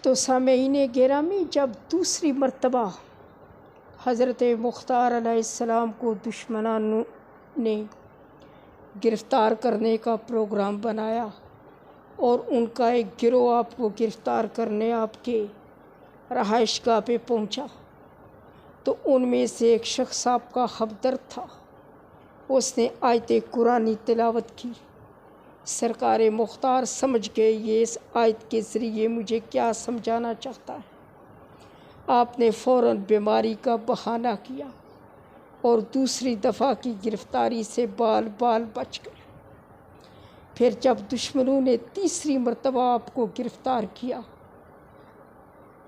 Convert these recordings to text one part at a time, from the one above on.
تو سامعین گرامی، جب دوسری مرتبہ حضرت مختار علیہ السلام کو دشمنان نے گرفتار کرنے کا پروگرام بنایا اور ان کا ایک گروہ آپ کو گرفتار کرنے آپ کے رہائش گاہ پہ پہنچا، تو ان میں سے ایک شخص آپ کا ہمدرد تھا۔ اس نے آیت قرآنی تلاوت کی۔ سرکار مختار سمجھ گئے یہ اس آیت کے ذریعے مجھے کیا سمجھانا چاہتا ہے۔ آپ نے فوراً بیماری کا بہانہ کیا اور دوسری دفعہ کی گرفتاری سے بال بال بچ گئے۔ پھر جب دشمنوں نے تیسری مرتبہ آپ کو گرفتار کیا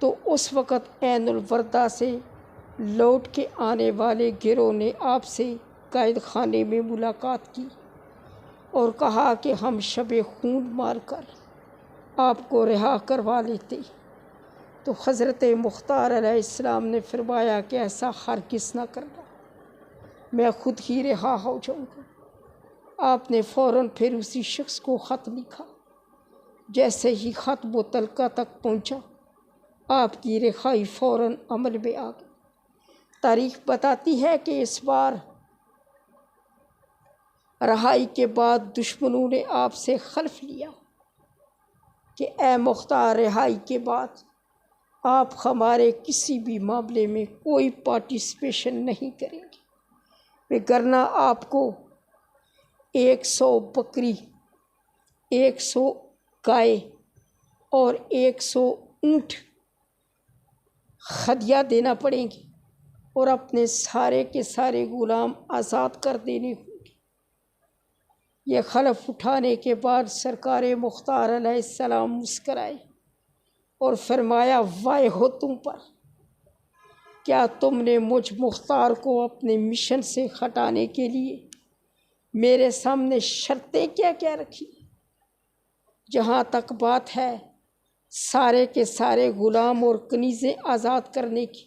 تو اس وقت عین الوردہ سے لوٹ کے آنے والے گروہ نے آپ سے قید خانے میں ملاقات کی اور کہا کہ ہم شب خون مار کر آپ کو رہا کروا لیتے، تو حضرت مختار علیہ السلام نے فرمایا کہ ایسا ہرگز نہ کرنا، میں خود ہی رہا ہو جاؤں گا۔ آپ نے فوراً پھر اسی شخص کو خط لکھا۔ جیسے ہی خط متلقہ تک پہنچا، آپ کی رہائی فوراً عمل میں آ گئی۔ تاریخ بتاتی ہے کہ اس بار رہائی کے بعد دشمنوں نے آپ سے حلف لیا کہ اے مختار، رہائی کے بعد آپ ہمارے کسی بھی معاملے میں کوئی پارٹیسپیشن نہیں کریں گے، وگرنہ آپ کو 100 بکری، 100 گائے اور 100 اونٹ ہدیہ دینا پڑیں گے اور اپنے سارے کے سارے غلام آزاد کر دینے ہوں گے۔ یہ حلف اٹھانے کے بعد سرکار مختار علیہ السلام مسکرائے اور فرمایا، وائے ہو تم پر! کیا تم نے مجھ مختار کو اپنے مشن سے ہٹانے کے لیے میرے سامنے شرطیں کیا کیا رکھی؟ جہاں تک بات ہے سارے کے سارے غلام اور کنیزیں آزاد کرنے کی،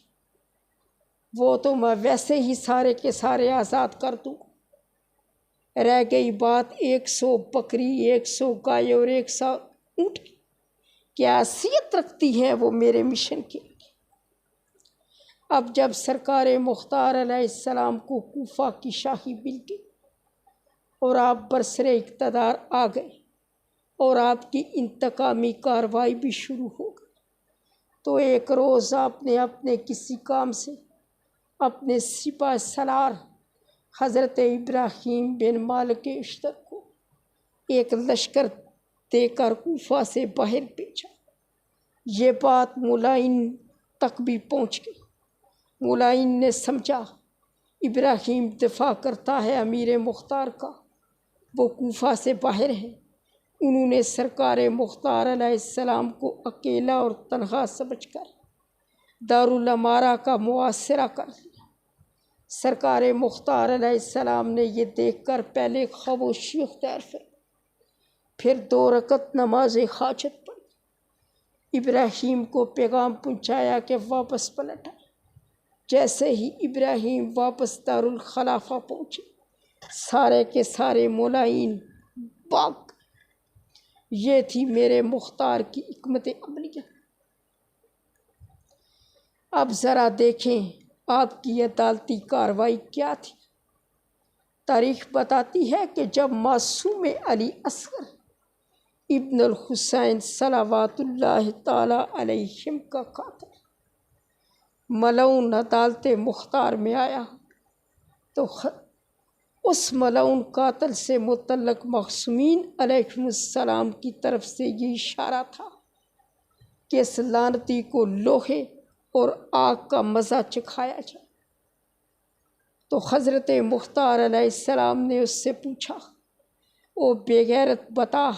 وہ تو میں ویسے ہی سارے کے سارے آزاد کر دوں۔ رہ گئی بات 100 بکری، 100 گائے اور 100 اونٹ کی، کیا حیثیت رکھتی ہیں وہ میرے مشن کے لیے؟ اب جب سرکار مختار علیہ السلام کو کوفہ کی شاہی مل گئی اور آپ برسر اقتدار آ گئے اور آپ کی انتقامی کارروائی بھی شروع ہو گئی، تو ایک روز آپ نے اپنے کسی کام سے اپنے سپہ سالار حضرت ابراہیم بن مالک اشتر کو ایک لشکر دے کر کوفہ سے باہر بھیجا۔ یہ بات ملائن تک بھی پہنچ گئی۔ ملائن نے سمجھا ابراہیم دفاع کرتا ہے امیر مختار کا، وہ کوفہ سے باہر ہے۔ انہوں نے سرکار مختار علیہ السلام کو اکیلا اور تنہا سمجھ کر دارالامارہ کا محاصرہ کر لیا۔ سرکار مختار علیہ السلام نے یہ دیکھ کر پہلے خاموشی اختیار فرمائی، پھر 2 رکعت نماز حاجت پڑھی، ابراہیم کو پیغام پہنچایا کہ واپس پلٹ آئے۔ جیسے ہی ابراہیم واپس دارالخلافہ پہنچے، سارے کے سارے ملائن بھاگ گئے۔ یہ تھی میرے مختار کی حکمت عملیہ۔ اب ذرا دیکھیں آپ کی عدالتی کارروائی کیا تھی۔ تاریخ بتاتی ہے کہ جب معصوم علی اصغر ابن الحسین صلوات اللہ تعالی علیہم کا قاتل ملعون عدالت مختار میں آیا تو اس ملعون قاتل سے متعلق معصومین علیہم السلام کی طرف سے یہ اشارہ تھا کہ اس لعنتی کو لوہے اور آگ کا مزہ چکھایا جائے۔ تو حضرت مختار علیہ السلام نے اس سے پوچھا، او بے غیرت، بتا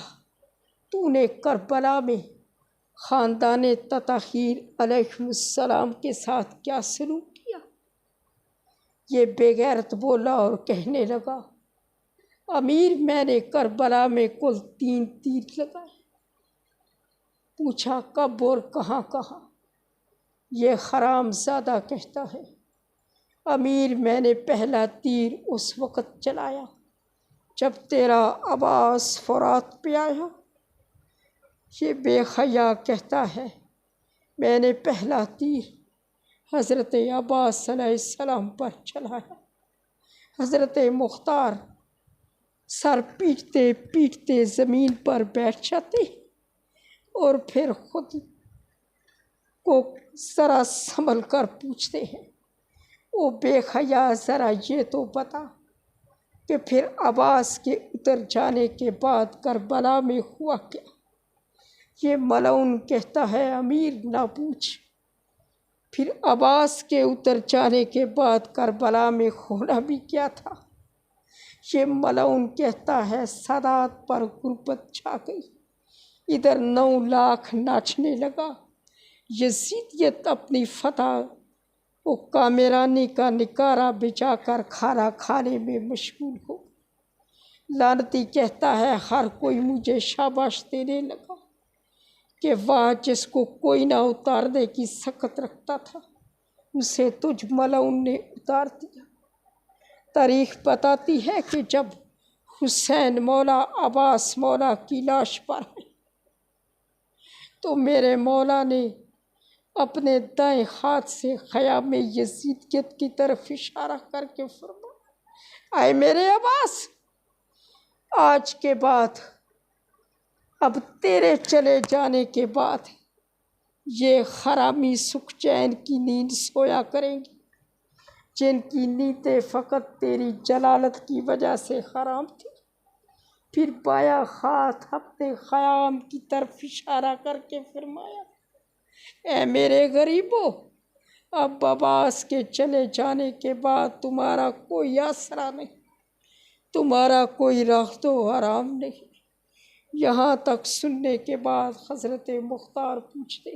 تو نے کربلا میں خاندان تطہیر علیہ السلام کے ساتھ کیا سلوک کیا؟ یہ بے غیرت بولا اور کہنے لگا، امیر، میں نے کربلا میں کل 3 تیر لگائے۔ پوچھا کب اور کہاں کہاں؟ یہ حرام زادہ کہتا ہے، امیر، میں نے پہلا تیر اس وقت چلایا جب تیرا عباس فرات پہ آیا۔ یہ بے حیا کہتا ہے، میں نے پہلا تیر حضرت عباس علیہ السلام پر چلایا۔ حضرت مختار سر پیٹتے پیٹتے زمین پر بیٹھ جاتے اور پھر خود کو ذرا سنبھل کر پوچھتے ہیں، او بے حیا، ذرا یہ تو بتا کہ پھر عباس کے اتر جانے کے بعد کربلا میں ہوا کیا؟ یہ ملعون کہتا ہے، امیر نہ پوچھ، پھر عباس کے اتر جانے کے بعد کربلا میں ہونا بھی کیا تھا؟ یہ ملعون کہتا ہے، سادات پر غربت چھا گئی، ادھر 9 لاکھ ناچنے لگا، یزیدیت اپنی فتح و کامرانی کا نکارہ بجا کر کھانا کھانے میں مشغول ہو۔ لعنتی کہتا ہے، ہر کوئی مجھے شاباش دینے لگا کہ واہ، جس کو کوئی نہ اتارنے کی سخت رکھتا تھا اسے تجھ ملعون نے اتار دیا۔ تاریخ بتاتی ہے کہ جب حسین مولا عباس مولا کی لاش پر ہے تو میرے مولا نے اپنے دائیں ہاتھ سے خیام یزیدیت کی طرف اشارہ کر کے فرمایا، اے میرے عباس، آج کے بعد، اب تیرے چلے جانے کے بعد یہ حرامی سکھ چین کی نیند سویا کریں گی، جن کی نیندیں فقط تیری جلالت کی وجہ سے حرام تھی۔ پھر بایاں ہاتھ اپنے خیام کی طرف اشارہ کر کے فرمایا، اے میرے غریبوں، اب عباس کے چلے جانے کے بعد تمہارا کوئی آسرا نہیں، تمہارا کوئی رغد و آرام نہیں۔ یہاں تک سننے کے بعد حضرت مختار پوچھتے،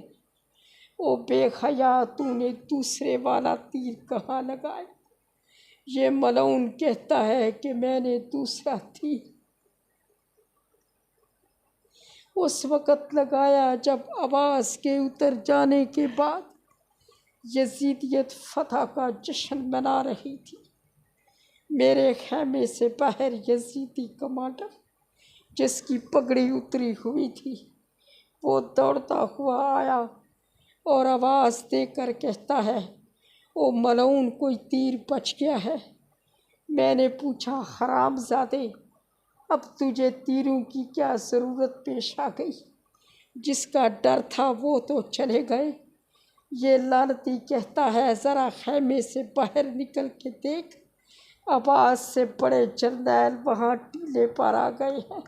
او بے حیا، تو نے دوسرے والا تیر کہاں لگایا؟ یہ ملعون کہتا ہے کہ میں نے دوسرا تیر اس وقت لگایا جب عباس کے اتر جانے کے بعد یزیدیت فتح کا جشن منا رہی تھی۔ میرے خیمے سے باہر یزیدی کمانڈر جس کی پگڑی اتری ہوئی تھی وہ دوڑتا ہوا آیا اور آواز دے کر کہتا ہے، او ملعون، کوئی تیر بچ گیا ہے؟ میں نے پوچھا، حرام زادے، اب تجھے تیروں کی کیا ضرورت پیش آ گئی؟ جس کا ڈر تھا وہ تو چلے گئے۔ یہ لعنتی کہتا ہے، ذرا خیمے سے باہر نکل کے دیکھ، عباس سے بڑے جرنیل وہاں ٹیلے پر آ گئے ہیں۔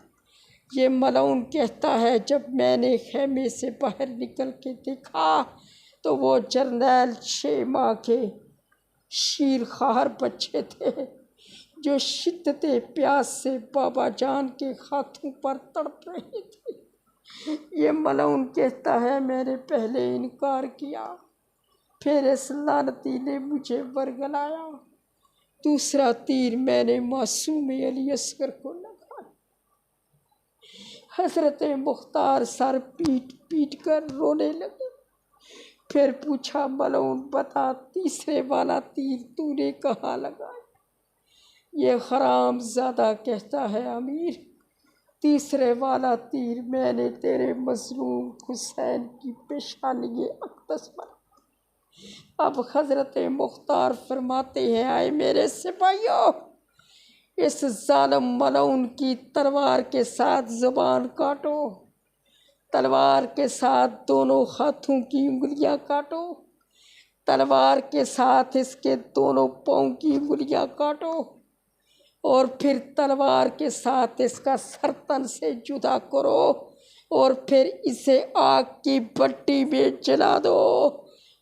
یہ ملعون کہتا ہے، جب میں نے خیمے سے باہر نکل کے دیکھا تو وہ جرنیل 6 ماہ کے شیرخوار بچے تھے جو شدت پیاس سے بابا جان کے ہاتھوں پر تڑپ رہے تھے۔ یہ ملعون کہتا ہے، میں نے پہلے انکار کیا، پھر اس لعنتی نے مجھے ورگلایا، دوسرا تیر میں نے معصوم علی اصغر کو لگایا۔ حضرت مختار سر پیٹ پیٹ کر رونے لگے۔ پھر پوچھا، ملعون بتا، تیسرے والا تیر تو نے کہاں لگایا؟ یہ حرام زادہ کہتا ہے، امیر، تیسرے والا تیر میں نے تیرے مظلوم حسین کی پیشانی اقدس پر۔ اب حضرت مختار فرماتے ہیں، اے میرے سپاہیوں، اس ظالم ملعون کی تلوار کے ساتھ زبان کاٹو، تلوار کے ساتھ دونوں ہاتھوں کی انگلیاں کاٹو، تلوار کے ساتھ اس کے دونوں پاؤں کی انگلیاں کاٹو، اور پھر تلوار کے ساتھ اس کا سر تن سے جدا کرو، اور پھر اسے آگ کی بھٹی میں جلا دو،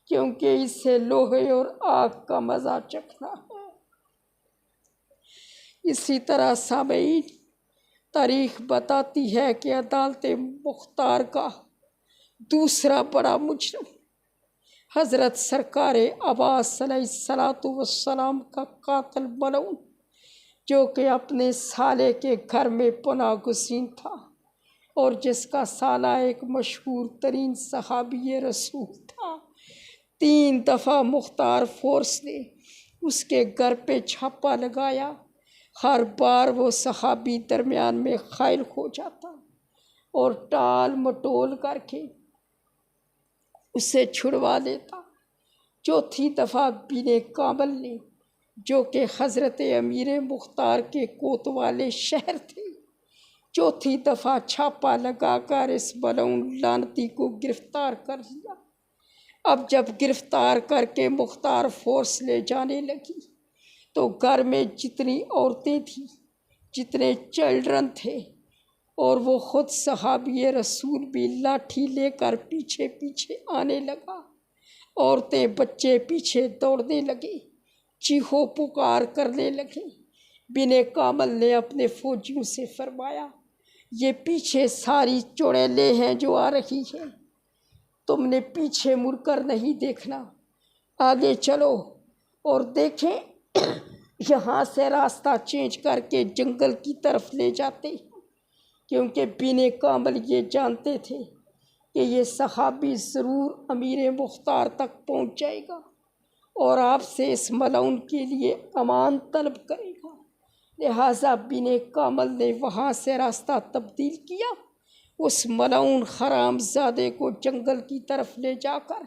کیونکہ اسے لوہے اور آگ کا مزہ چکھنا ہے۔ اسی طرح سامعین، تاریخ بتاتی ہے کہ عدالت مختار کا دوسرا بڑا مجرم حضرت سرکار عباس علیہ السلام کا قاتل ملعون، جو کہ اپنے سالے کے گھر میں پناہ گزین تھا اور جس کا سالہ ایک مشہور ترین صحابی رسول تھا، 3 دفعہ مختار فورس نے اس کے گھر پہ چھاپا لگایا، ہر بار وہ صحابی درمیان میں قائل ہو جاتا اور ٹال مٹول کر کے اسے چھڑوا لیتا۔ چوتھی دفعہ بن کامل نے، جو کہ حضرت امیر مختار کے کوتوالے شہر تھے، چوتھی دفعہ چھاپا لگا کر اس ملعون لعنتی کو گرفتار کر لیا۔ اب جب گرفتار کر کے مختار فورس لے جانے لگی تو گھر میں جتنی عورتیں تھیں، جتنے چلڈرن تھے، اور وہ خود صحابی رسول بھی لاٹھی لے کر پیچھے پیچھے آنے لگا۔ عورتیں بچے پیچھے دوڑنے لگے، چیخو پکار کرنے لگے۔ بن کامل نے اپنے فوجیوں سے فرمایا، یہ پیچھے ساری چڑیلیں ہیں جو آ رہی ہیں، تم نے پیچھے مڑ کر نہیں دیکھنا، آگے چلو اور دیکھیں یہاں سے راستہ چینج کر کے جنگل کی طرف لے جاتے ہیں، کیونکہ بن کامل یہ جانتے تھے کہ یہ صحابی ضرور امیر مختار تک پہنچ جائے گا اور آپ سے اس ملعون کے لیے امان طلب کرے گا۔ لہٰذا بن کامل نے وہاں سے راستہ تبدیل کیا، اس ملعون حرام زادے کو جنگل کی طرف لے جا کر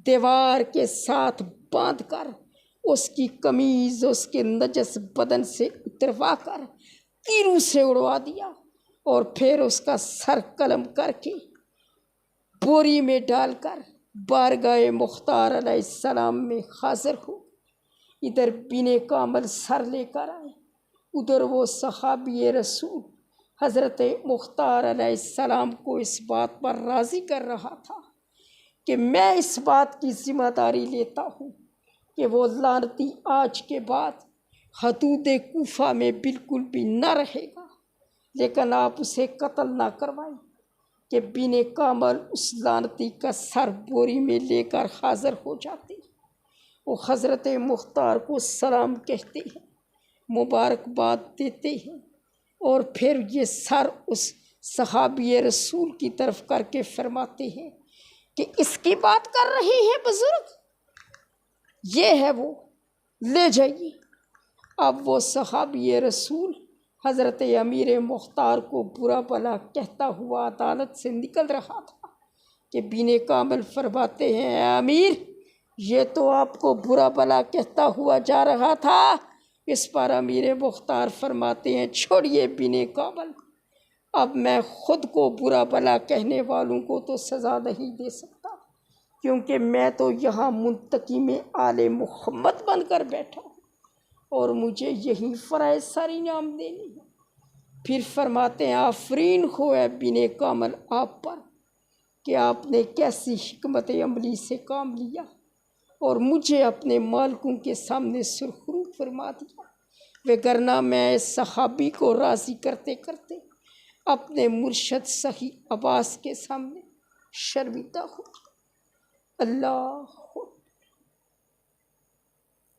دیوار کے ساتھ باندھ کر اس کی قمیض اس کے نجس بدن سے اتروا کر تیروں سے اڑوا دیا، اور پھر اس کا سر قلم کر کے بوری میں ڈال کر بارگاہ مختار علیہ السلام میں حاضر ہو۔ ادھر بن کامل سر لے کر آئے، ادھر وہ صحابی رسول حضرت مختار علیہ السلام کو اس بات پر راضی کر رہا تھا کہ میں اس بات کی ذمہ داری لیتا ہوں کہ وہ لعنتی آج کے بعد حدود کوفہ میں بالکل بھی نہ رہے گا، لیکن آپ اسے قتل نہ کروائیں کہ بن کامل اس لعنتی کا سر بوری میں لے کر حاضر ہو جاتے۔ وہ حضرت مختار کو سلام کہتے ہیں، مبارکباد دیتے ہیں، اور پھر یہ سر اس صحابی رسول کی طرف کر کے فرماتے ہیں کہ اس کی بات کر رہے ہیں بزرگ، یہ ہے وہ، لے جائیے۔ اب وہ صحابی رسول حضرت امیر مختار کو برا بھلا کہتا ہوا عدالت سے نکل رہا تھا کہ بن کامل فرماتے ہیں، اے امیر، یہ تو آپ کو برا بھلا کہتا ہوا جا رہا تھا۔ اس پر امیر مختار فرماتے ہیں، چھوڑیے بن کامل، اب میں خود کو برا بھلا کہنے والوں کو تو سزا نہیں دے سکتا، کیونکہ میں تو یہاں منتقم آل محمد بن کر بیٹھا ہوں اور مجھے یہی فرائض سر انعام دینے ہیں۔ پھر فرماتے ہیں، آفرین ہو اے بن کامل آپ پر کہ آپ نے کیسی حکمت عملی سے کام لیا اور مجھے اپنے مالکوں کے سامنے سرخرو فرما دیا، وگرنہ میں اس صحابی کو راضی کرتے کرتے اپنے مرشد صحیح عباس کے سامنے شرمندہ ہوں۔ اللہ